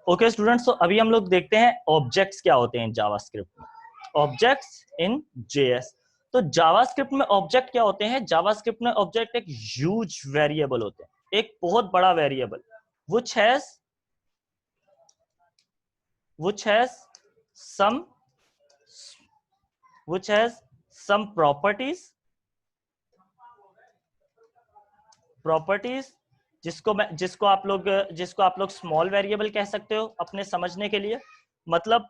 Okay students, तो अभी हम लोग देखते हैं ऑब्जेक्ट्स क्या होते हैं जावास्क्रिप्ट में। Objects in JS. तो जावास्क्रिप्ट में ऑब्जेक्ट क्या होते हैं? जावास्क्रिप्ट में ऑब्जेक्ट एक ह्यूज वेरिएबल होते हैं, एक बहुत बड़ा variable which has some properties जिसको आप लोग स्मॉल वेरिएबल कह सकते हो अपने समझने के लिए। मतलब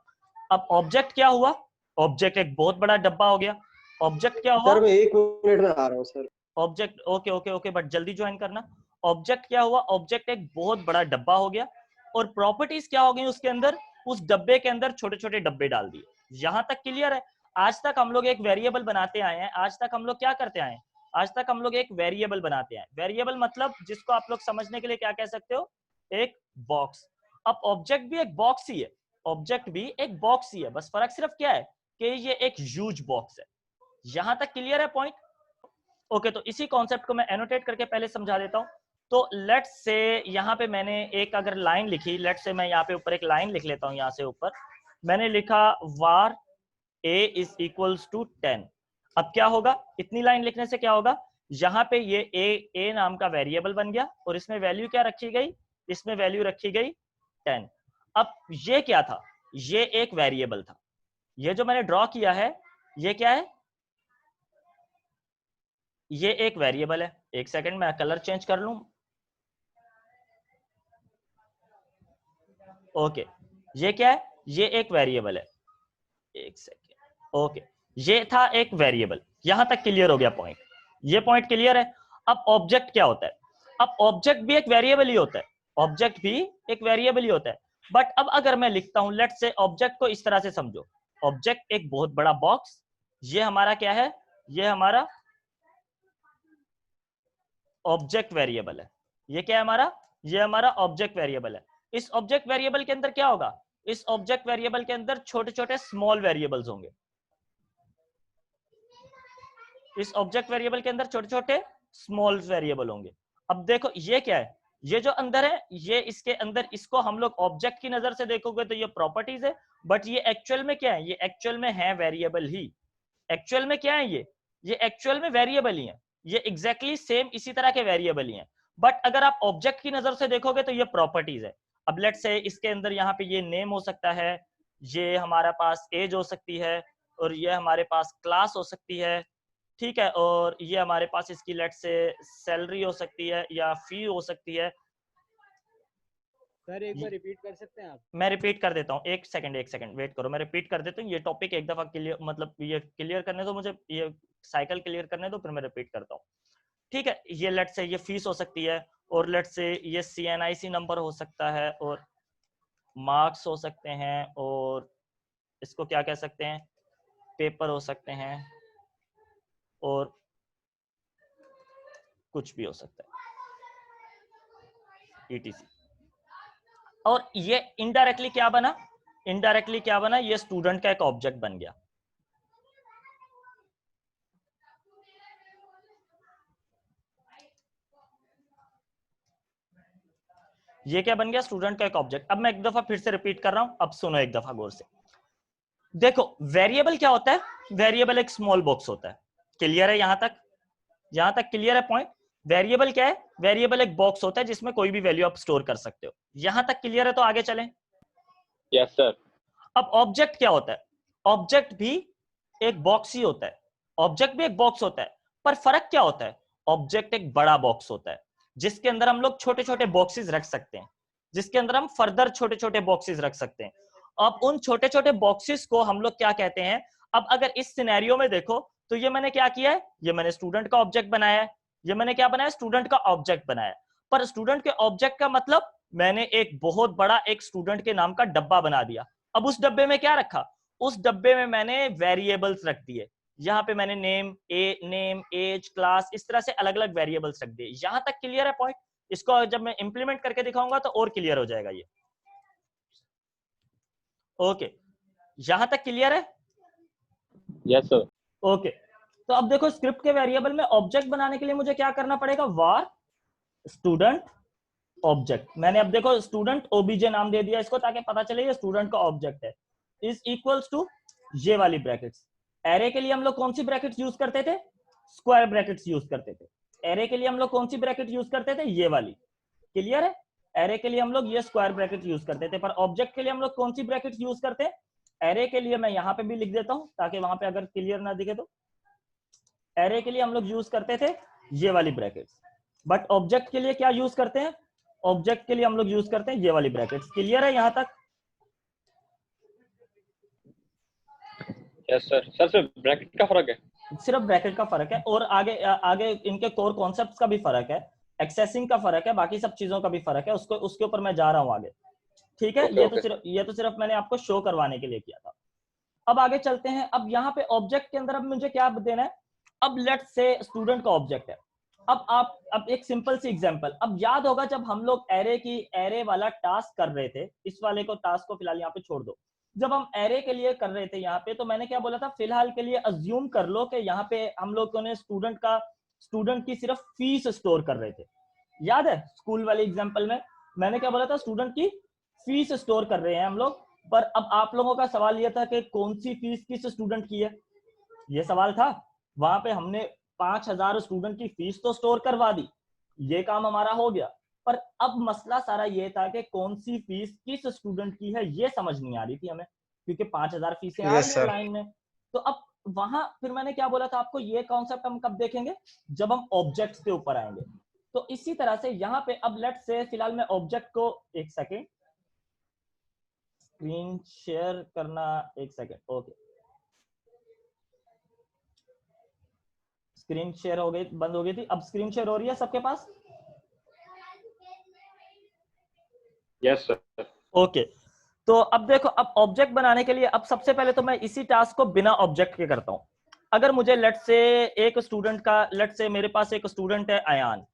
अब ऑब्जेक्ट क्या हुआ? ऑब्जेक्ट एक बहुत बड़ा डब्बा हो गया। ऑब्जेक्ट क्या हुआ? सर मैं 1 मिनट में आ रहा हूँ sir. Object okay okay okay, but जल्दी ज्वाइन करना। ऑब्जेक्ट क्या हुआ? ऑब्जेक्ट एक बहुत बड़ा डब्बा हो गया। और प्रॉपर्टीज क्या हो गई उसके अंदर? उस डब्बे के अंदर छोटे छोटे डब्बे डाल दिए। यहां तक क्लियर है? आज तक हम लोग एक वेरिएबल बनाते आए हैं। आज तक हम लोग क्या करते आए हैं? आज तक हम लोग एक वेरिएबल बनाते हैं। वेरिएबल मतलब जिसको आप लोग समझने के लिए क्या कह सकते हो? एक बॉक्स। अब ऑब्जेक्ट भी एक बॉक्स ही है। ऑब्जेक्ट भी एक बॉक्स ही है, बस फर्क सिर्फ क्या है कि ये एक ह्यूज बॉक्स है। यहां तक क्लियर है पॉइंट? ओके, तो इसी कॉन्सेप्ट को मैं एनोटेट करके पहले समझा देता हूं। तो लेट्स से यहां पे मैंने एक अगर लाइन लिखी, लेट्स से मैं यहां पे ऊपर एक लाइन लिख लेता हूं। यहां से ऊपर मैंने लिखा var a is equals to 10। अब क्या होगा? इतनी लाइन लिखने से क्या होगा? यहां पे ये a नाम का वेरिएबल बन गया और इसमें वैल्यू क्या रखी गई? इसमें वैल्यू रखी गई 10। अब ये क्या था? ये एक वेरिएबल था। ये जो मैंने ड्रॉ किया है ये क्या है? ये एक वेरिएबल है। एक सेकंड मैं कलर चेंज कर लूं। ओके, ये क्या है? ये एक वेरिएबल है। एक सेकेंड। ओके, ये था एक वेरिएबल। यहां तक क्लियर हो गया पॉइंट? ये पॉइंट क्लियर है? अब ऑब्जेक्ट क्या होता है? अब ऑब्जेक्ट भी एक वेरिएबल ही होता है। ऑब्जेक्ट भी एक वेरिएबल ही होता है। बट अब अगर मैं लिखता हूं, लेट्स से ऑब्जेक्ट को इस तरह से समझो। ऑब्जेक्ट एक बहुत बड़ा बॉक्स। ये हमारा क्या है? ये हमारा ऑब्जेक्ट वेरिएबल है। ये क्या है हमारा? ये हमारा ऑब्जेक्ट वेरिएबल है। इस ऑब्जेक्ट वेरिएबल के अंदर क्या होगा? इस ऑब्जेक्ट वेरिएबल के अंदर छोटे छोटे स्मॉल वेरिएबल्स होंगे। इस ऑब्जेक्ट वेरिएबल के अंदर छोटे छोटे स्मॉल वेरिएबल होंगे। अब देखो ये क्या है? ये जो अंदर है, ये इसके अंदर, इसको हम लोग ऑब्जेक्ट की नजर से देखोगे तो ये प्रॉपर्टीज है। बट ये एक्चुअल में क्या है? ये एक्चुअल में है वेरिएबल ही। एक्चुअल में क्या है ये एक्चुअल में वेरिएबल ही है। ये एग्जैक्टली सेम इसी तरह के वेरिएबल ही है। बट अगर आप ऑब्जेक्ट की नजर से देखोगे तो ये प्रॉपर्टीज है। अब लेट्स से इसके अंदर यहाँ पे ये नेम हो सकता है, ये हमारे पास एज हो सकती है, और ये हमारे पास क्लास हो सकती है। ठीक है, और ये हमारे पास इसकी लेट्स से सैलरी हो सकती है या फी हो सकती है। सर एक बार रिपीट कर सकते हैं आप? मैं रिपीट कर देता हूँ। एक सेकंड वेट करो, मैं रिपीट कर देता हूँ। ये टॉपिक एक दफा क्लियर, मतलब ये क्लियर करने दो मुझे, ये साइकिल क्लियर करने दो, फिर मैं रिपीट करता हूँ। ठीक है, ये लेट्स से ये फीस हो सकती है, और लेट्स से ये CNIC नंबर हो सकता है, और मार्क्स हो सकते हैं, और इसको क्या कह सकते हैं? पेपर हो सकते हैं, और कुछ भी हो सकता है, ETC। और ये इनडायरेक्टली क्या बना? इनडायरेक्टली क्या बना? ये स्टूडेंट का एक ऑब्जेक्ट बन गया। ये क्या बन गया? स्टूडेंट का एक ऑब्जेक्ट। अब मैं एक दफा फिर से रिपीट कर रहा हूं, अब सुनो एक दफा गौर से। देखो वेरिएबल क्या होता है? वेरिएबल एक स्मॉल बॉक्स होता है। क्लियर है यहां तक? यहां तक क्लियर है पॉइंट? वेरिएबल क्या है? वेरिएबल एक बॉक्स होता है जिसमें कोई भी वैल्यू आप स्टोर कर सकते हो। यहां तक क्लियर है? तो आगे चलें। Yes sir. अब ऑब्जेक्ट क्या होता है? ऑब्जेक्ट भी एक बॉक्स ही होता है। ऑब्जेक्ट भी एक बॉक्स होता है, पर फर्क क्या होता है? ऑब्जेक्ट एक बड़ा बॉक्स होता है जिसके अंदर हम लोग छोटे छोटे बॉक्सेस रख सकते हैं, जिसके अंदर हम फर्दर छोटे छोटे बॉक्सेस रख सकते हैं। अब उन छोटे छोटे बॉक्सेस को हम लोग क्या कहते हैं? अब अगर इस सिनेरियो में देखो तो ये मैंने क्या किया है? ये मैंने स्टूडेंट का ऑब्जेक्ट बनाया है। ये मैंने क्या बनाया? स्टूडेंट का ऑब्जेक्ट बनाया। पर स्टूडेंट के ऑब्जेक्ट का मतलब मैंने एक बहुत बड़ा एक स्टूडेंट के नाम का डब्बा बना दिया। अब उस डब्बे में क्या रखा? उस डब्बे में मैंने वेरिएबल्स रख दिए। यहाँ पे मैंने नेम, एज, क्लास, इस तरह से अलग अलग वेरिएबल्स रख दिए। यहां तक क्लियर है पॉइंट? इसको जब मैं इंप्लीमेंट करके दिखाऊंगा तो और क्लियर हो जाएगा ये। ओके, यहां तक क्लियर है? Yes sir. ओके, तो अब देखो स्क्रिप्ट के वेरिएबल में ऑब्जेक्ट बनाने के लिए मुझे क्या करना पड़ेगा? var student object. मैंने अब देखो स्टूडेंट ओबीजे नाम दे दिया इसको ताकि पता चले ये स्टूडेंट का ऑब्जेक्ट है, इज इक्वल्स टू ये वाली ब्रैकेट्स। एरे के लिए हम लोग कौन सी ब्रैकेट्स यूज करते थे? स्क्वायर ब्रैकेट्स यूज करते थे। एरे के लिए हम लोग कौन सी ब्रैकेट यूज करते थे? ये वाली। क्लियर है? एरे के लिए हम लोग ये स्क्वायर ब्रैकेट यूज करते थे, पर ऑब्जेक्ट के लिए हम लोग कौन सी ब्रैकेट यूज करते हैं? एरे के लिए मैं यहाँ पे भी लिख देता हूं ताकि वहां पे अगर क्लियर ना दिखे तो, एरे के लिए हम लोग यूज करते थे ये वाली ब्रैकेट्स, बट ऑब्जेक्ट के लिए क्या यूज करते हैं? ऑब्जेक्ट के लिए हम लोग यूज करते हैं ये वाली ब्रैकेट्स। क्लियर है यहां तक? Yes sir. सर सिर्फ ब्रैकेट का फर्क है? सिर्फ ब्रैकेट का फर्क है, और आगे आगे इनके कोर कॉन्सेप्ट्स का भी फर्क है, एक्सेसिंग का फर्क है, बाकी सब चीजों का भी फर्क है, उसको उसके ऊपर मैं जा रहा हूं आगे। ठीक है? ये तो सिर्फ मैंने आपको शो करवाने के लिए किया था। अब आगे चलते हैं। अब यहाँ पे ऑब्जेक्ट के अंदर अब मुझे क्या देना है? अब लेट्स से स्टूडेंट का ऑब्जेक्ट है। अब एक सिंपल सी एग्जांपल, अब याद होगा जब हम लोग एरे वाला टास्क कर रहे थे, इस वाले को टास्क को फिलहाल यहाँ पे छोड़ दो, जब हम एरे के लिए कर रहे थे यहाँ पे, तो मैंने क्या बोला था? फिलहाल के लिए अज्यूम कर लो कि यहाँ पे हम लोगों ने स्टूडेंट की सिर्फ फीस स्टोर कर रहे थे। याद है स्कूल वाले एग्जाम्पल में मैंने क्या बोला था? स्टूडेंट की फीस स्टोर कर रहे हैं हम लोग। पर अब आप लोगों का सवाल यह था कि कौन सी फीस किस स्टूडेंट की है, ये सवाल था। वहां पे हमने 5000 स्टूडेंट की फीस तो स्टोर करवा दी, ये काम हमारा हो गया, पर अब मसला सारा ये था कि कौन सी फीस किस स्टूडेंट की है ये समझ नहीं आ रही थी हमें, क्योंकि 5000 फीसें आ रही है लाइन में। तो अब वहां फिर मैंने क्या बोला था आपको? ये कॉन्सेप्ट हम कब देखेंगे? जब हम ऑब्जेक्ट्स के ऊपर आएंगे। तो इसी तरह से यहाँ पे अब लेट्स से फिलहाल मैं ऑब्जेक्ट को, एक सेकेंड स्क्रीन शेयर करना, एक सेकेंड, ओके स्क्रीन शेयर हो गई, बंद हो गई थी, अब स्क्रीन शेयर हो रही है सबके पास? Yes sir. ओके। तो अब देखो, अब ऑब्जेक्ट बनाने के लिए अब सबसे पहले तो मैं इसी टास्क को बिना ऑब्जेक्ट के करता हूं। अगर मुझे लेट्स से मेरे पास एक स्टूडेंट है अयान,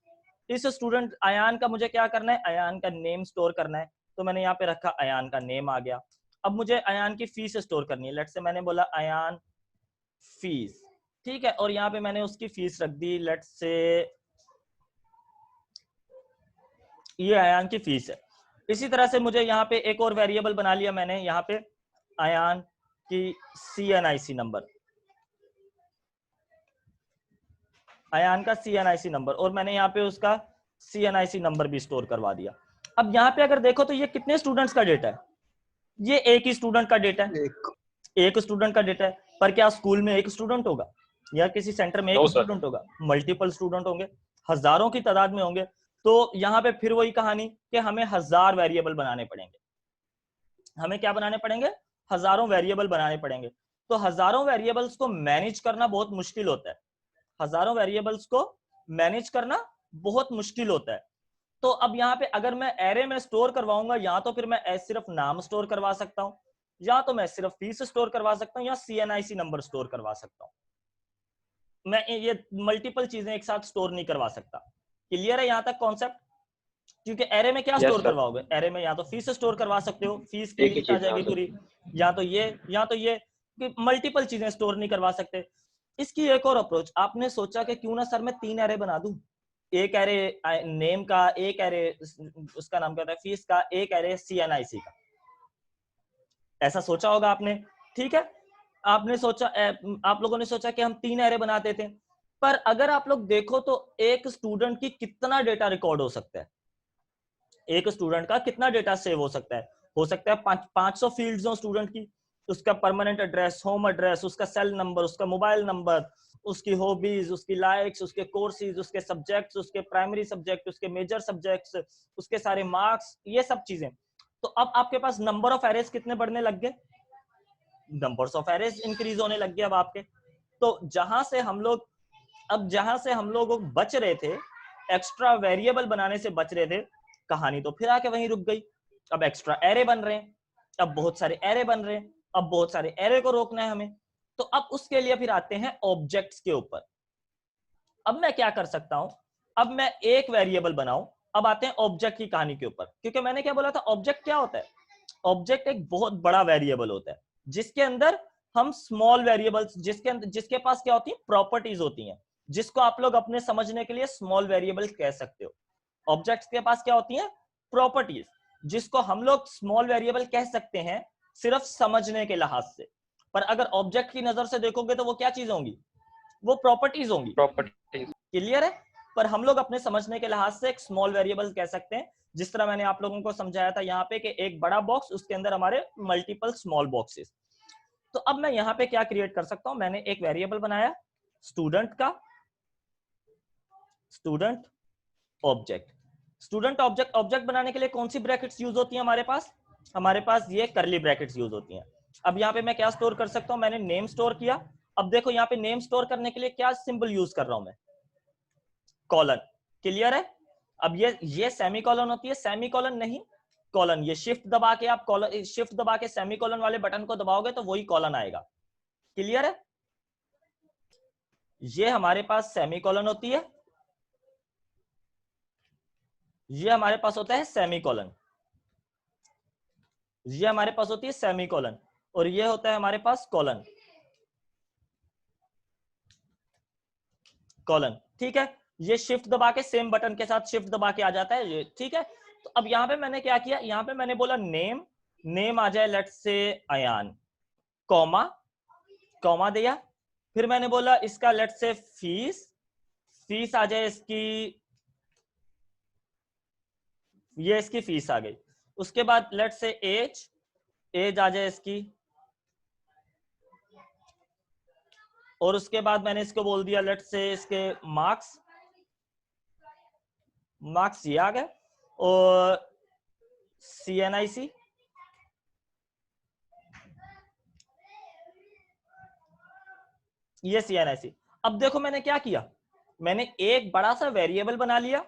इस स्टूडेंट अयान का मुझे क्या करना है? अयान का नेम स्टोर करना है, तो मैंने यहाँ पे रखा अयान का नेम आ गया। अब मुझे अयान की फीस स्टोर करनी है, लेट्स से मैंने बोला अयान फीस, ठीक है, और यहाँ पे मैंने उसकी फीस रख दी, लेट्स से ये अयान की फीस है। इसी तरह से मुझे यहाँ पे एक और वेरिएबल बना लिया मैंने, यहाँ पे अयान की CNIC नंबर, अयान का CNIC नंबर, और मैंने यहाँ पे उसका CNIC नंबर भी स्टोर करवा दिया। अब यहाँ पे अगर देखो तो ये कितने स्टूडेंट्स का डेटा है? ये एक ही स्टूडेंट का डेटा है, एक स्टूडेंट का डेटा है। पर क्या स्कूल में एक स्टूडेंट होगा या किसी सेंटर में एक स्टूडेंट होगा? मल्टीपल स्टूडेंट होंगे, हजारों की तादाद में होंगे। तो यहाँ पे फिर वही कहानी कि हमें 1000 वेरिएबल बनाने पड़ेंगे। हमें क्या बनाने पड़ेंगे? हजारों वेरिएबल बनाने पड़ेंगे। तो हजारों वेरिएबल्स को मैनेज करना बहुत मुश्किल होता है, हजारों वेरिएबल्स को मैनेज करना बहुत मुश्किल होता है। तो अब यहाँ पे अगर मैं एरे में स्टोर करवाऊंगा, या तो फिर मैं सिर्फ नाम स्टोर करवा सकता हूं, या तो मैं सिर्फ फीस स्टोर करवा सकता हूं, या CNIC नंबर स्टोर करवा सकता हूं। मैं ये मल्टीपल चीजें एक साथ स्टोर नहीं करवा सकता। क्लियर है यहाँ तक कॉन्सेप्ट? क्योंकि एरे में क्या स्टोर करवाओगे? एरे में या तो फीस स्टोर करवा सकते हो, फीस की लिस्ट आ जाएगी पूरी, या तो ये मल्टीपल चीजें स्टोर नहीं करवा सकते। इसकी एक और अप्रोच, आपने सोचा कि क्यों ना सर मैं 3 एरे बना दूं, एक एरे नेम का, एक एरे उसका नाम क्या होता है फीस का, एक एरे CNIC का। ऐसा सोचा होगा आपने, ठीक है? आपने सोचा, आप लोगों ने सोचा कि हम 3 एरे बनाते थे। पर अगर आप लोग देखो तो एक स्टूडेंट की कितना डेटा रिकॉर्ड हो सकता है? एक स्टूडेंट का कितना डेटा सेव हो सकता है? हो सकता है 500 फील्ड्स हो स्टूडेंट की, उसका परमानेंट एड्रेस, होम एड्रेस, उसका सेल नंबर, उसका मोबाइल नंबर, उसकी हॉबीज, उसकी लाइक्स, उसके कोर्सेज, उसके सब्जेक्ट्स, उसके प्राइमरी सब्जेक्ट, उसके मेजर सब्जेक्ट्स, उसके सारे मार्क्स, ये सब चीजें। तो अब आपके पास नंबर ऑफ एरेज कितने बढ़ने लग गए? नंबर्स ऑफ एरेज इंक्रीज होने लग गए अब आपके। तो जहां से हम लोग बच रहे थे, एक्स्ट्रा वेरिएबल बनाने से बच रहे थे, कहानी तो फिर आके वहीं रुक गई। अब एक्स्ट्रा एरे बन रहे हैं, अब बहुत सारे एरे बन रहे हैं, अब बहुत सारे एरे को रोकना है हमें। तो अब उसके लिए फिर आते हैं ऑब्जेक्ट्स के ऊपर। अब मैं क्या कर सकता हूं? अब मैं एक वेरिएबल बनाऊं। अब आते हैं ऑब्जेक्ट की कहानी के ऊपर, क्योंकि मैंने क्या बोला था, ऑब्जेक्ट क्या होता है? ऑब्जेक्ट एक बहुत बड़ा वेरिएबल होता है, जिसके अंदर हम स्मॉल वेरिएबल्स, जिसके पास क्या होती है? प्रॉपर्टीज होती हैं, जिसको आप लोग अपने समझने के लिए स्मॉल वेरिएबल कह सकते हो। ऑब्जेक्ट्स के पास क्या होती हैं? प्रॉपर्टीज, जिसको हम लोग स्मॉल वेरिएबल कह सकते हैं सिर्फ समझने के लिहाज से, पर अगर ऑब्जेक्ट की नजर से देखोगे तो वो क्या चीज होंगी, वो प्रॉपर्टीज होंगी। प्रॉपर्टीज। क्लियर है? पर हम लोग अपने समझने के लिहाज से एक स्मॉल वेरिएबल कह सकते हैं, जिस तरह मैंने आप लोगों को समझाया था यहाँ पे कि एक बड़ा बॉक्स, उसके अंदर हमारे मल्टीपल स्मॉल बॉक्सेस। तो अब मैं यहाँ पे क्या क्रिएट कर सकता हूं, मैंने एक वेरिएबल बनाया स्टूडेंट का, student object. Student object, object बनाने के लिए कौन सी ब्रैकेट्स यूज होती है हमारे पास, हमारे पास ये करली ब्रैकेट्स यूज होती हैं। अब यहाँ पे मैं क्या स्टोर कर सकता हूं, मैंने नेम स्टोर किया। अब देखो यहाँ पे नेम स्टोर करने के लिए क्या सिंबल यूज कर रहा हूं मैं, कॉलन। क्लियर है? अब ये सेमी कॉलन होती है, सेमी कॉलन नहीं कॉलन। ये शिफ्ट दबा के आप कॉलन, शिफ्ट दबा के सेमी कॉलन वाले बटन को दबाओगे तो वही कॉलन आएगा। क्लियर है? ये हमारे पास सेमी कॉलन होती है, ये हमारे पास होता है सेमी कॉलन, ये हमारे पास होती है सेमी कॉलन, और ये होता है हमारे पास कॉलन, कॉलन। ठीक है? ये शिफ्ट दबा के सेम बटन के साथ शिफ्ट दबा के आ जाता है ये। ठीक है? तो अब यहां पे मैंने क्या किया, यहां पे मैंने बोला नेम, नेम आ जाए let's say Ayan, comma, comma दिया। फिर मैंने बोला इसका लेट्स से फीस, फीस आ जाए इसकी, ये इसकी फीस आ गई। उसके बाद लेट्स से एज, एज आ जाए इसकी, और उसके बाद मैंने इसको बोल दिया लेट्स से इसके मार्क्स, मार्क्स ये आ गए, और CNIC, ये CNIC। अब देखो मैंने क्या किया, मैंने एक बड़ा सा वेरिएबल बना लिया।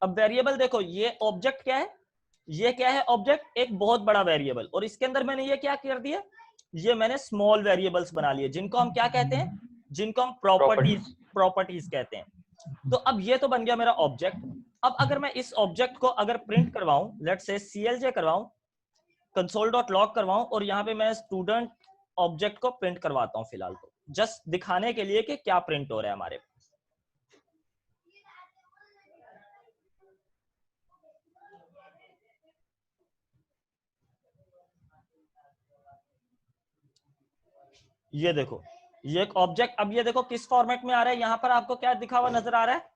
अब वेरिएबल देखो, ये ऑब्जेक्ट क्या है, ये क्या है ऑब्जेक्ट, एक बहुत बड़ा वेरिएबल, और इसके अंदर मैंने ये क्या कर दिया, ये मैंने स्मॉल वेरिएबल्स बना लिए, जिनको हम क्या कहते हैं, जिनको हम प्रॉपर्टीज, प्रॉपर्टीज कहते हैं। तो अब ये तो बन गया मेरा ऑब्जेक्ट। अब अगर मैं इस ऑब्जेक्ट को अगर प्रिंट करवाऊं, लेट्स से CLJ करवाऊं, console.log करवाऊं, और यहाँ पे मैं स्टूडेंट ऑब्जेक्ट को प्रिंट करवाता हूं फिलहाल, तो जस्ट दिखाने के लिए कि क्या प्रिंट हो रहा है हमारे पास। ये देखो, ये एक ऑब्जेक्ट, अब ये देखो किस फॉर्मेट में आ रहा है, यहां पर आपको क्या दिखा हुआ नजर आ रहा है,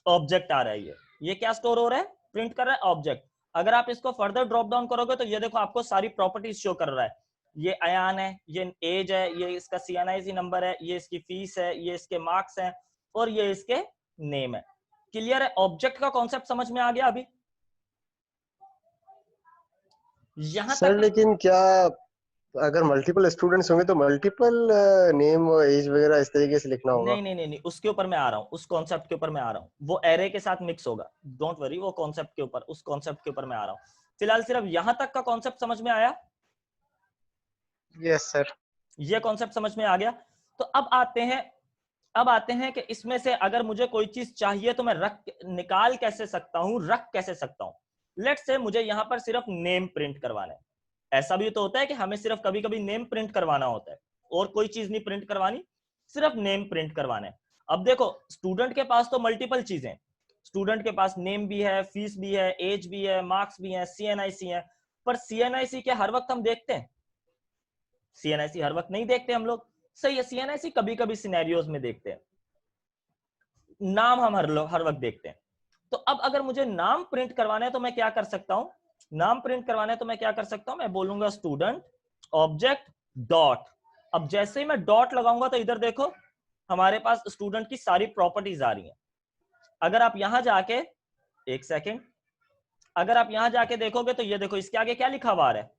ऑब्जेक्ट आ रहा है। ये क्या स्टोर हो रहा है, प्रिंट कर रहा है ऑब्जेक्ट। अगर आप इसको फर्दर ड्रॉप डाउन करोगे तो ये देखो आपको सारी प्रॉपर्टीज शो कर रहा है, ये अयान है, ये एज है, ये इसका CNIC नंबर है, ये इसकी फीस है, ये इसके मार्क्स हैं, और ये इसके नेम है। क्लियर है? ऑब्जेक्ट का कॉन्सेप्ट समझ में आ गया अभी यहां सर तक? लेकिन क्या अगर मल्टीपल स्टूडेंट्स होंगे तो मल्टीपल नेम और एज वगैरह इस तरीके से लिखना होगा? नहीं नहीं नहीं नहीं, उसके ऊपर मैं आ रहा हूँ, उस कॉन्सेप्ट के ऊपर मैं आ रहा हूँ, वो एरे के साथ मिक्स होगा, डोंट वरी, वो कॉन्सेप्ट के ऊपर, उस कॉन्सेप्ट के ऊपर मैं आ रहा हूँ। फिलहाल सिर्फ यहां तक का कॉन्सेप्ट समझ में आया? Yes sir. ये कॉन्सेप्ट समझ में आ गया। तो अब आते हैं, अब आते हैं कि इसमें से अगर मुझे कोई चीज चाहिए तो मैं रख, निकाल कैसे सकता हूं, रख कैसे सकता हूं। लेट्स से मुझे यहां पर सिर्फ नेम प्रिंट करवाना है। ऐसा भी तो होता है कि हमें सिर्फ कभी कभी नेम प्रिंट करवाना होता है, और कोई चीज नहीं प्रिंट करवानी, सिर्फ नेम प्रिंट करवाना है। अब देखो स्टूडेंट के पास तो मल्टीपल चीजें, स्टूडेंट के पास नेम भी है, फीस भी है, एज भी है, मार्क्स भी है, CNIC है, पर CNIC के हर वक्त हम देखते हैं, CNIC हर वक्त नहीं देखते हम लोग। सही है, CNIC कभी कभी सिनेरियोज में देखते हैं, नाम हम हर वक्त देखते हैं। तो अब अगर मुझे नाम प्रिंट करवाना है तो मैं क्या कर सकता हूं, नाम प्रिंट करवाना है तो मैं क्या कर सकता हूं, मैं बोलूंगा स्टूडेंट ऑब्जेक्ट डॉट। अब जैसे ही मैं डॉट लगाऊंगा तो इधर देखो हमारे पास स्टूडेंट की सारी प्रॉपर्टीज आ रही हैं। अगर आप यहां जाके, एक सेकेंड, अगर आप यहां जाके देखोगे तो ये देखो इसके आगे क्या लिखा हुआ है,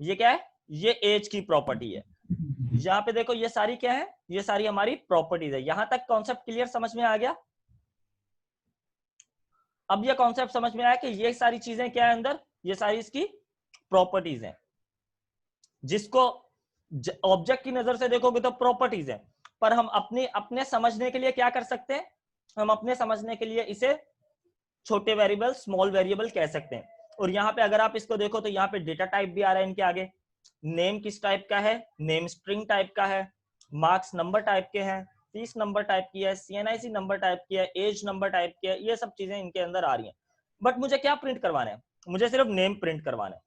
ये क्या है, ये एज की प्रॉपर्टी है। यहाँ पे देखो ये सारी क्या है, ये सारी हमारी प्रॉपर्टीज है। यहां तक कॉन्सेप्ट क्लियर समझ में आ गया? अब ये कॉन्सेप्ट समझ में आया कि ये सारी चीजें क्या है अंदर, ये सारी इसकी प्रॉपर्टीज हैं, जिसको ऑब्जेक्ट की नजर से देखोगे तो प्रॉपर्टीज है, पर हम अपने अपने समझने के लिए क्या कर सकते हैं, हम अपने समझने के लिए इसे छोटे वेरिएबल, स्मॉल वेरिएबल कह सकते हैं। और यहाँ पे अगर आप इसको देखो तो यहाँ पे डेटा टाइप भी आ रहा है इनके आगे। नेम किस टाइप का है, नेम स्ट्रिंग टाइप का है, मार्क्स नंबर टाइप के हैं, फीस नंबर टाइप की है, CNIC नंबर टाइप की है, एज नंबर टाइप की है, ये सब चीजें इनके अंदर आ रही हैं। बट मुझे क्या प्रिंट करवाना है, मुझे सिर्फ नेम प्रिंट करवाना है।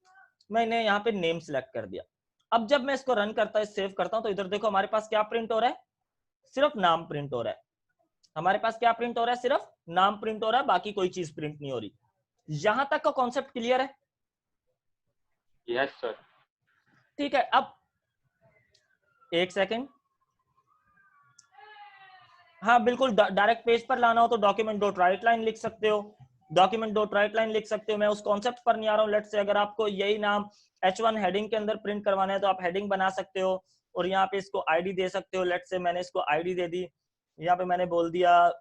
मैंने यहाँ पे नेम सिलेक्ट कर दिया। अब जब मैं इसको रन करता है, सेव करता हूं, तो इधर देखो हमारे पास क्या प्रिंट हो रहा है, सिर्फ नाम प्रिंट हो रहा है। हमारे पास क्या प्रिंट हो रहा है, सिर्फ नाम प्रिंट हो रहा है, बाकी कोई चीज प्रिंट नहीं हो रही। यहां तक का कॉन्सेप्ट क्लियर है? Yes sir. ठीक है, अब एक सेकेंड, हाँ बिल्कुल, डायरेक्ट पेज पर लाना हो तो डॉक्यूमेंट डॉट राइट लाइन लिख सकते हो, डॉक्यूमेंट डॉट राइट लाइन लिख सकते हो। मैं उस कॉन्सेप्ट पर नहीं आ रहा हूँ। लेट्स से अगर आपको यही नाम H1 हेडिंग के अंदर प्रिंट करवाना है तो आप हेडिंग बना सकते हो और यहाँ पे इसको आईडी दे सकते हो। लेट्स से मैंने इसको आईडी दे दी, यहाँ पे मैंने बोल दिया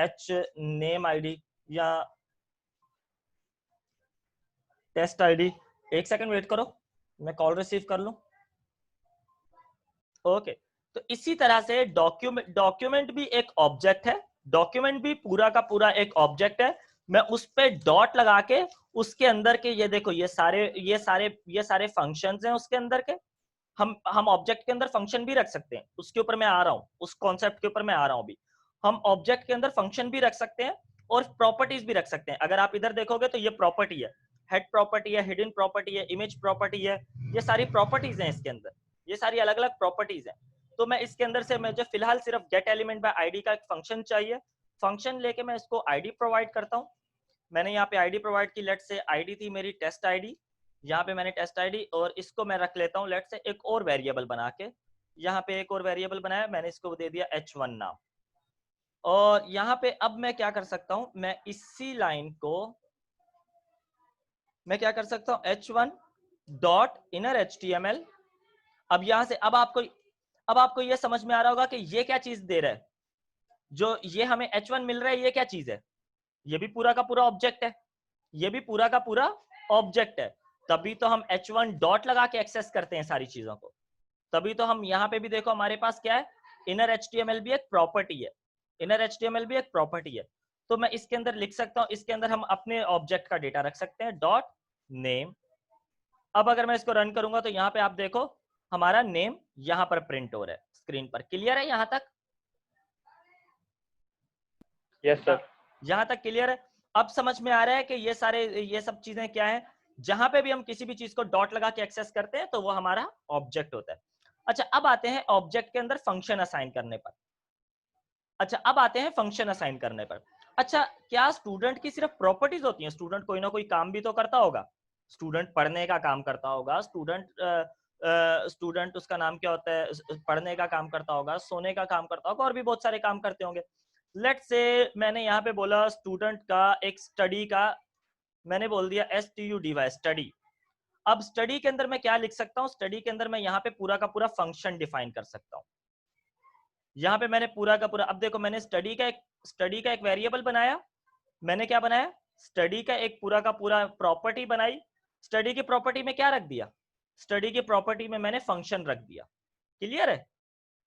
H नेम आईडी या टेस्ट आईडी। एक सेकंड वेट करो, मैं कॉल रिसीव कर लूं। ओके, तो इसी तरह से डॉक्यूमेंट भी एक ऑब्जेक्ट है, डॉक्यूमेंट भी पूरा का पूरा एक ऑब्जेक्ट है। मैं उस पे डॉट लगा के उसके अंदर के ये देखो ये सारे फंक्शंस हैं उसके अंदर के। हम ऑब्जेक्ट के अंदर फंक्शन भी रख सकते हैं, उसके ऊपर मैं आ रहा हूं, उस कॉन्सेप्ट के ऊपर मैं आ रहा हूं अभी। हम ऑब्जेक्ट के अंदर फंक्शन भी रख सकते हैं और प्रॉपर्टीज भी रख सकते हैं। अगर आप इधर देखोगे तो ये प्रॉपर्टी है, हेड प्रॉपर्टी है, हिडन प्रॉपर्टी है, इमेज प्रॉपर्टी है, ये सारी प्रॉपर्टीज हैं इसके अंदर, ये सारी अलग अलग प्रॉपर्टीज हैं। तो मैं इसके अंदर से मुझे फिलहाल सिर्फ गेट एलिमेंट बाय आईडी का एक फंक्शन चाहिए। फंक्शन लेके मैं इसको आईडी प्रोवाइड करता हूँ। मैंने यहाँ पे आईडी प्रोवाइड की, लेट से आईडी थी मेरी टेस्ट आईडी, यहाँ पे मैंने टेस्ट आईडी और इसको मैं रख लेता हूँ लेट से एक और वेरिएबल बना के। यहाँ पे एक और वेरिएबल बनाया, मैंने इसको दे दिया H1 नाम। और यहाँ पे अब मैं क्या कर सकता हूँ, मैं इसी लाइन को मैं क्या कर सकता हूँ, H1 डॉट इनर HTML। अब यहाँ से अब आपको ये समझ में आ रहा होगा कि ये क्या चीज दे रहा है, जो ये हमें H1 मिल रहा है, ये क्या चीज है, ये भी पूरा का पूरा ऑब्जेक्ट है, ये भी पूरा का पूरा ऑब्जेक्ट है। तभी तो हम H1 डॉट लगा के एक्सेस करते हैं सारी चीजों को। तभी तो हम यहाँ पे भी देखो हमारे पास क्या है, इनर HTML भी एक प्रॉपर्टी है, इनर HTML भी एक प्रॉपर्टी है। तो मैं इसके अंदर लिख सकता हूँ, इसके अंदर हम अपने ऑब्जेक्ट का डेटा रख सकते हैं, डॉट नेम। अब अगर मैं इसको रन करूंगा तो यहाँ पे आप देखो हमारा नेम यहाँ पर प्रिंट हो रहा है स्क्रीन पर। क्लियर है यहाँ तक? Yes sir. यहाँ तक क्लियर है? अब समझ में आ रहा है कि ये सब चीजें क्या है। जहां पे भी हम किसी भी चीज को डॉट लगा के एक्सेस करते हैं तो वो हमारा ऑब्जेक्ट होता है। अच्छा, अब आते हैं ऑब्जेक्ट के अंदर फंक्शन असाइन करने पर। अच्छा, क्या स्टूडेंट की सिर्फ प्रॉपर्टीज होती हैं? स्टूडेंट कोई ना कोई काम भी तो करता होगा। स्टूडेंट पढ़ने का काम करता होगा, स्टूडेंट उसका नाम क्या होता है, पढ़ने का काम करता होगा, सोने का काम करता होगा, और भी बहुत सारे काम करते होंगे। लेट्स से मैंने यहाँ पे बोला स्टूडेंट का एक स्टडी का, मैंने बोल दिया STUDY स्टडी। अब स्टडी के अंदर मैं क्या लिख सकता हूँ, स्टडी के अंदर मैं यहाँ पे पूरा का पूरा फंक्शन डिफाइन कर सकता हूँ। यहाँ पे मैंने पूरा का पूरा, अब देखो मैंने स्टडी का एक वेरिएबल बनाया। मैंने क्या बनाया, स्टडी का एक पूरा का पूरा प्रॉपर्टी बनाई। स्टडी की प्रॉपर्टी में क्या रख दिया, स्टडी की प्रॉपर्टी में मैंने फंक्शन रख दिया। क्लियर है?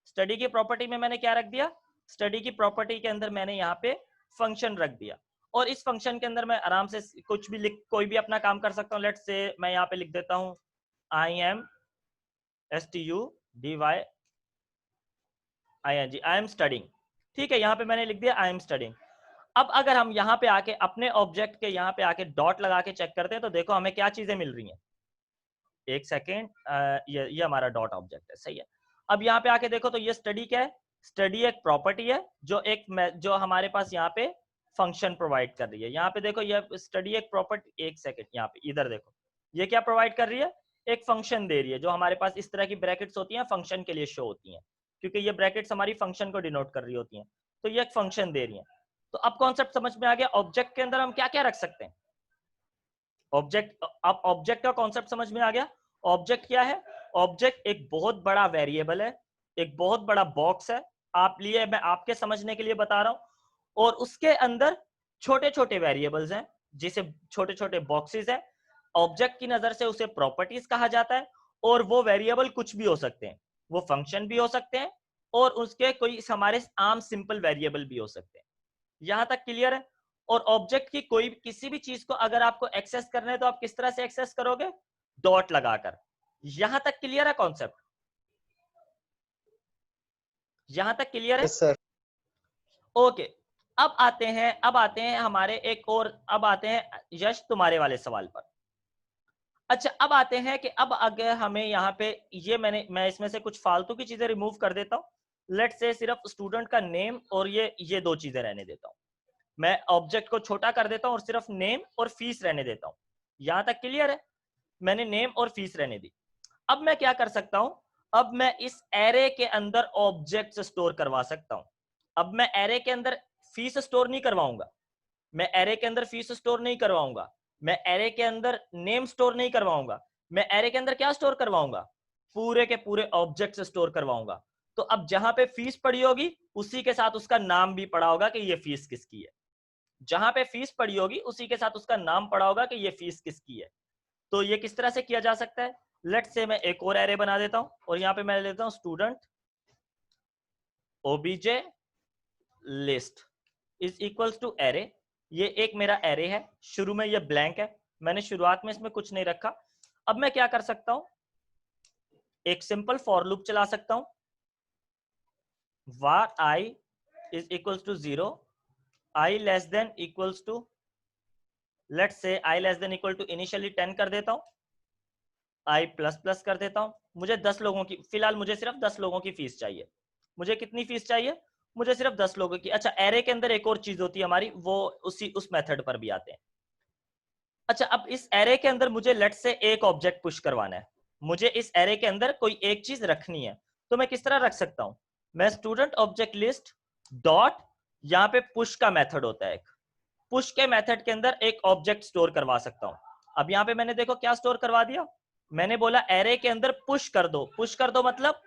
स्टडी की प्रॉपर्टी में मैंने क्या रख दिया, स्टडी की प्रॉपर्टी के अंदर मैंने यहाँ पे फंक्शन रख दिया। और इस फंक्शन के अंदर मैं आराम से कुछ भी कोई भी अपना काम कर सकता हूँ। लेट्स से मैं यहाँ पे लिख देता हूँ I am studying। ठीक है, यहाँ पे मैंने लिख दिया I am studying। अब अगर हम यहाँ पे आके अपने ऑब्जेक्ट के यहाँ पे आके डॉट लगा के चेक करते हैं तो देखो हमें क्या चीजें मिल रही हैं। एक सेकेंड, ये हमारा डॉट ऑब्जेक्ट है, सही है। अब यहाँ पे आके देखो तो ये स्टडी क्या है, स्टडी एक प्रॉपर्टी है जो हमारे पास यहाँ पे फंक्शन प्रोवाइड कर रही है। यहाँ पे देखो ये स्टडी एक प्रॉपर्टी, एक सेकेंड यहाँ पे इधर देखो ये क्या प्रोवाइड कर रही है, एक फंक्शन दे रही है। जो हमारे पास इस तरह की ब्रैकेट्स होती हैं फंक्शन के लिए शो होती हैं, क्योंकि ये ब्रैकेट्स हमारी फंक्शन को डिनोट कर रही होती हैं। तो ये एक फंक्शन दे रही है। तो अब कॉन्सेप्ट समझ में आ गया, ऑब्जेक्ट के अंदर हम क्या क्या रख सकते हैं। अब ऑब्जेक्ट का कॉन्सेप्ट समझ में आ गया। ऑब्जेक्ट क्या है, ऑब्जेक्ट एक बहुत बड़ा वेरिएबल है, एक बहुत बड़ा बॉक्स है। मैं आपके समझने के लिए बता रहा हूं। और उसके अंदर छोटे छोटे वेरिएबल्स हैं, जिसे छोटे छोटे बॉक्सेस हैं। ऑब्जेक्ट की नजर से उसे प्रॉपर्टीज कहा जाता है। और वो वेरिएबल कुछ भी हो सकते हैं, वो फंक्शन भी हो सकते हैं और उसके कोई हमारे आम सिंपल वेरिएबल भी हो सकते हैं। यहां तक क्लियर है? और ऑब्जेक्ट की किसी भी चीज को अगर आपको एक्सेस करना है तो आप किस तरह से एक्सेस करोगे, डॉट लगाकर। यहां तक क्लियर है कॉन्सेप्ट? यहां तक क्लियर है? Yes sir. ओके, अब आते हैं हमारे एक और, अब आते हैं यश तुम्हारे वाले सवाल पर। अच्छा, अब आते हैं कि अब अगर हमें यहाँ पे मैं इसमें से कुछ फालतू की चीजें रिमूव कर देता हूँ। लेट्स से सिर्फ स्टूडेंट का नेम और ये दो चीजें रहने देता हूँ। मैं ऑब्जेक्ट को छोटा कर देता हूँ और सिर्फ नेम और फीस रहने देता हूँ। यहां तक क्लियर है? मैंने नेम और फीस रहने दी। अब मैं क्या कर सकता हूं? अब मैं इस एरे के अंदर ऑब्जेक्ट्स स्टोर करवा सकता हूं। अब मैं एरे के अंदर फीस स्टोर नहीं करवाऊंगा, मैं एरे के अंदर फीस स्टोर नहीं करवाऊंगा, मैं एरे के अंदर नेम स्टोर नहीं करवाऊंगा, मैं एरे के अंदर क्या स्टोर करवाऊंगा? पूरे के पूरे ऑब्जेक्ट्स स्टोर करवाऊंगा। तो अब जहां पे फीस पड़ी होगी उसी के साथ उसका नाम भी पड़ा होगा कि ये फीस किसकी है। जहां पे फीस पड़ी होगी उसी के साथ उसका नाम पड़ा होगा कि ये फीस किसकी है। तो ये किस तरह से किया जा सकता है? लेट्स से मैं एक और एरे बना देता हूं और यहां पे मैं लेता हूं student OBJ list is equals to array. ये एक मेरा एरे है, शुरू में ये ब्लैंक है, मैंने शुरुआत में इसमें कुछ नहीं रखा। अब मैं क्या कर सकता हूं? एक सिंपल फॉर लूप चला सकता हूं। var I is equals to 0, I less than equals to, let's say I less than equal to initially 10 कर देता हूं, I प्लस प्लस कर देता हूं। मुझे 10 लोगों की, फिलहाल मुझे सिर्फ 10 लोगों की फीस चाहिए। मुझे कितनी फीस चाहिए? मुझे सिर्फ 10 लोगों की। अच्छा, एरे के अंदर एक और चीज होती है हमारी, वो उस मेथड पर भी आते हैं। अच्छा, अब इस एरे के अंदर मुझे लेट्स से एक ऑब्जेक्ट पुश करवाना है, मुझे इस एरे के अंदर कोई एक चीज रखनी है। तो मैं किस तरह रख सकता हूं? मैं स्टूडेंट ऑब्जेक्ट लिस्ट डॉट, यहां पे पुश का मेथड होता है एक, पुश के मेथड के अंदर एक ऑब्जेक्ट स्टोर करवा सकता हूं। अब यहां पे मैंने देखो क्या स्टोर करवा दिया, मैंने बोला एरे के अंदर पुश कर दो। पुश कर दो मतलब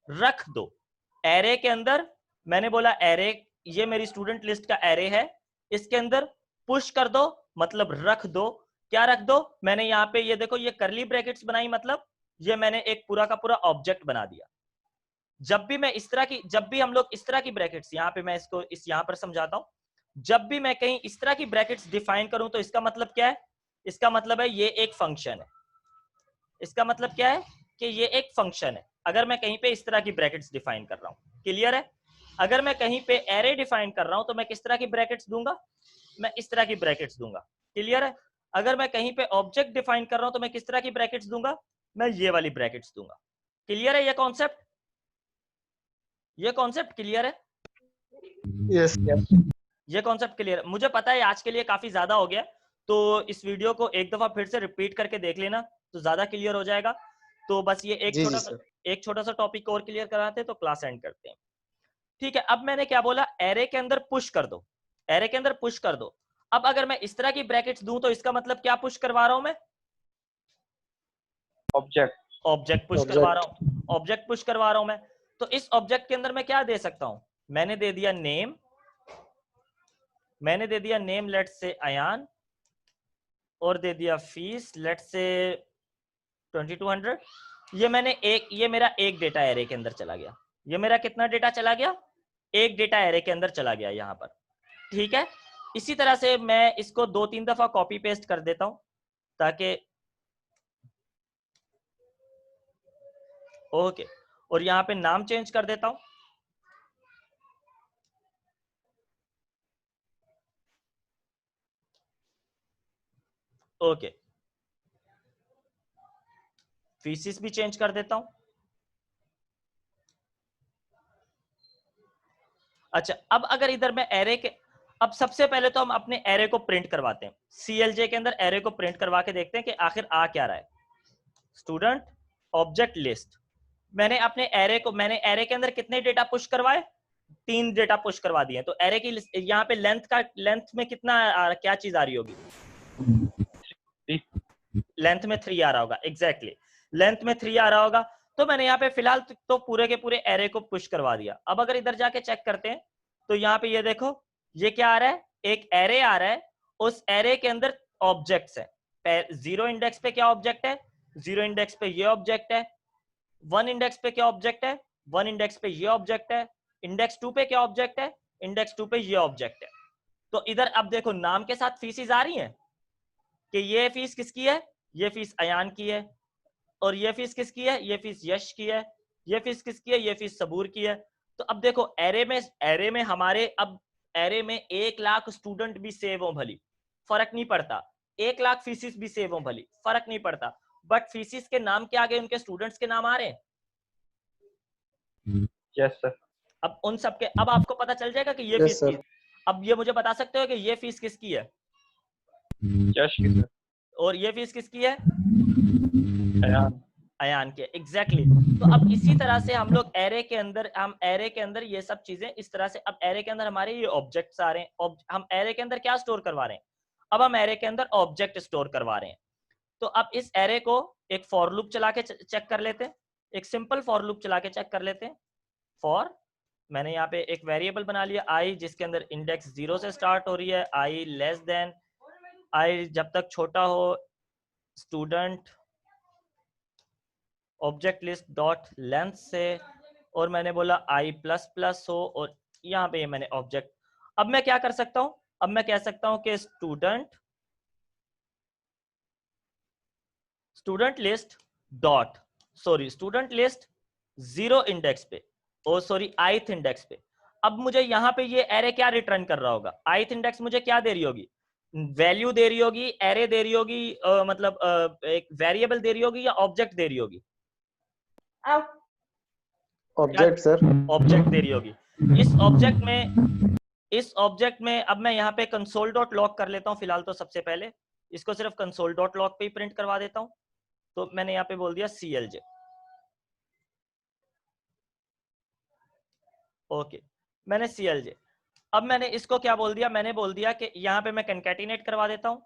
रख दो। एरे के अंदर मैंने बोला एरे, ये मेरी स्टूडेंट लिस्ट का एरे है, इसके अंदर पुश कर दो मतलब रख दो। क्या रख दो? मैंने यहाँ पे ये देखो ये करली ब्रैकेट्स बनाई, मतलब ये मैंने एक पूरा का पूरा ऑब्जेक्ट बना दिया। जब भी हम लोग इस तरह की ब्रैकेट्स, यहाँ पे मैं इसको यहाँ पर समझाता हूं, जब भी मैं कहीं इस तरह की ब्रैकेट्स डिफाइन करूं तो इसका मतलब क्या है? इसका मतलब है ये एक फंक्शन है। इसका मतलब क्या है? कि ये एक फंक्शन है। अगर मैं कहीं पे इस तरह की ब्रैकेट्स डिफाइन कर रहा हूं, क्लियर है? अगर मैं कहीं पे एरे डिफाइन कर रहा हूं तो मैं किस तरह की ब्रैकेट्स दूंगा? मैं इस तरह की ब्रैकेट्स दूंगा, क्लियर है? अगर मैं कहीं पे ऑब्जेक्ट डिफाइन कर रहा हूं तो मैं किस तरह की ब्रैकेट्स दूंगा? मैं ये वाली ब्रैकेट्स दूंगा। क्लियर है ये कॉन्सेप्ट? ये कॉन्सेप्ट क्लियर है? यस ये कॉन्सेप्ट क्लियर है? मुझे पता है आज के लिए काफी ज्यादा हो गया, तो इस वीडियो को एक दफा फिर से रिपीट करके देख लेना तो ज्यादा क्लियर हो जाएगा। तो बस ये जी जी सर। एक छोटा सा टॉपिक और क्लियर कराते हैं तो क्लास एंड करते हैं। ठीक है, अब मैंने क्या बोला? एरे के अंदर पुश कर दो, एरे के अंदर पुश कर दो। अब अगर मैं इस तरह की ब्रैकेट्स दूं तो इसका मतलब क्या पुश करवा रहा हूं मैं? ऑब्जेक्ट पुश करवा रहा हूं, ऑब्जेक्ट पुश करवा रहा हूं मैं। तो इस ऑब्जेक्ट के अंदर मैं क्या दे सकता हूं? मैंने दे दिया नेम, मैंने दे दिया नेम लेट्स से अयान, और दे दिया फीस लेट्स से 2200। ये मेरा एक डेटा एरे के अंदर चला गया। ये मेरा कितना डेटा चला गया? एक डेटा एरे के अंदर चला गया यहां पर। ठीक है, इसी तरह से मैं इसको 2-3 दफा कॉपी पेस्ट कर देता हूं ताकि ओके, और यहां पे नाम चेंज कर देता हूं। ओके, फीसिस भी चेंज कर देता हूं। अच्छा, अब अगर इधर मैं एरे के, अब सबसे पहले तो हम अपने एरे को प्रिंट करवाते हैं। CLJ के अंदर एरे को प्रिंट करवा के देखते हैं कि आखिर आ क्या रहा है। स्टूडेंट ऑब्जेक्ट लिस्ट, मैंने एरे के अंदर कितने डेटा पुश करवाए? 3 डेटा पुश करवा दिए। तो एरे की यहाँ पे लेंथ में कितना क्या चीज आ रही होगी? लेंथ में 3 आ रहा होगा, एग्जैक्टली लेंथ में 3 आ रहा होगा। तो मैंने यहाँ पे फिलहाल तो पूरे के पूरे एरे को पुश करवा दिया। अब अगर इधर जाके चेक करते हैं तो यहाँ पे ये देखो ये क्या आ रहा है? एक एरे आ रहा है, उस एरे के अंदर ऑब्जेक्ट्स है। 0 इंडेक्स पे क्या ऑब्जेक्ट है? 0 इंडेक्स पे ये ऑब्जेक्ट है। 1 इंडेक्स पे क्या ऑब्जेक्ट है? 1 इंडेक्स पे ये ऑब्जेक्ट है। इंडेक्स 2 पे क्या ऑब्जेक्ट है? इंडेक्स 2 पे ये ऑब्जेक्ट है। तो इधर अब देखो नाम के साथ फीसिस आ रही हैं कि ये फीस किसकी है? ये फीस अयान की है। और ये फीस किसकी है? ये फीस यश की है। ये फीस किसकी है? ये फीस सबूर की है। तो अब देखो एरे में हमारे अब एरे में 1 लाख स्टूडेंट भी सेव हो भली, फर्क नहीं पड़ता, 1 लाख फीसिस भी सेव हो भली, फर्क नहीं पड़ता, बट फीसिस के नाम के आगे उनके स्टूडेंट्स के नाम आ रहे हैं। Yes, sir. अब उन सबके, अब आपको पता चल जाएगा कि ये Yes, फीस sir. की, अब ये मुझे बता सकते हो कि ये फीस किसकी है Yes, sir. और ये फीस किसकी है, Ayan. अयान के, एग्जैक्टली तो अब इसी तरह से हम लोग एरे के अंदर, हम एरे के अंदर ये सब चीजें इस तरह से, अब एरे के अंदर हमारे ये ऑब्जेक्ट्स आ रहे हैं, हम एरे के अंदर क्या स्टोर करवा रहे हैं, अब हम एरे के अंदर ऑब्जेक्ट स्टोर करवा रहे हैं। तो अब इस एरे को एक फॉर लूप चला के चेक कर लेते हैं, एक सिंपल फॉर लूप चला के चेक कर लेते हैं। फॉर, मैंने यहाँ पे एक वेरिएबल बना लिया आई, जिसके अंदर इंडेक्स 0 से स्टार्ट हो रही है, आई लेस देन, आई जब तक छोटा हो student object list dot length से, और मैंने बोला आई प्लस प्लस हो, और यहाँ पे मैंने ऑब्जेक्ट, अब मैं क्या कर सकता हूं, अब मैं कह सकता हूं कि student list dot, sorry student list 0 index पे, ओ सॉरी ith इंडेक्स पे। अब मुझे यहाँ पे ये एरे क्या रिटर्न कर रहा होगा, ith इंडेक्स मुझे क्या दे रही होगी, वैल्यू दे रही होगी, एरे दे रही होगी, मतलब एक वेरिएबल दे रही होगी या ऑब्जेक्ट दे रही होगी, ऑब्जेक्ट सर। ऑब्जेक्ट दे रही होगी। इस ऑब्जेक्ट में अब मैं यहाँ पे कंसोल डॉट लॉग कर लेता हूँ फिलहाल, तो सबसे पहले इसको सिर्फ कंसोल डॉट लॉग पे ही प्रिंट करवा देता हूँ। तो मैंने यहाँ पे बोल दिया CLJ, ओके, मैंने CLJ। अब मैंने इसको क्या बोल दिया, मैंने बोल दिया कि यहाँ पे मैं कंकैटिनेट करवा देता हूँ,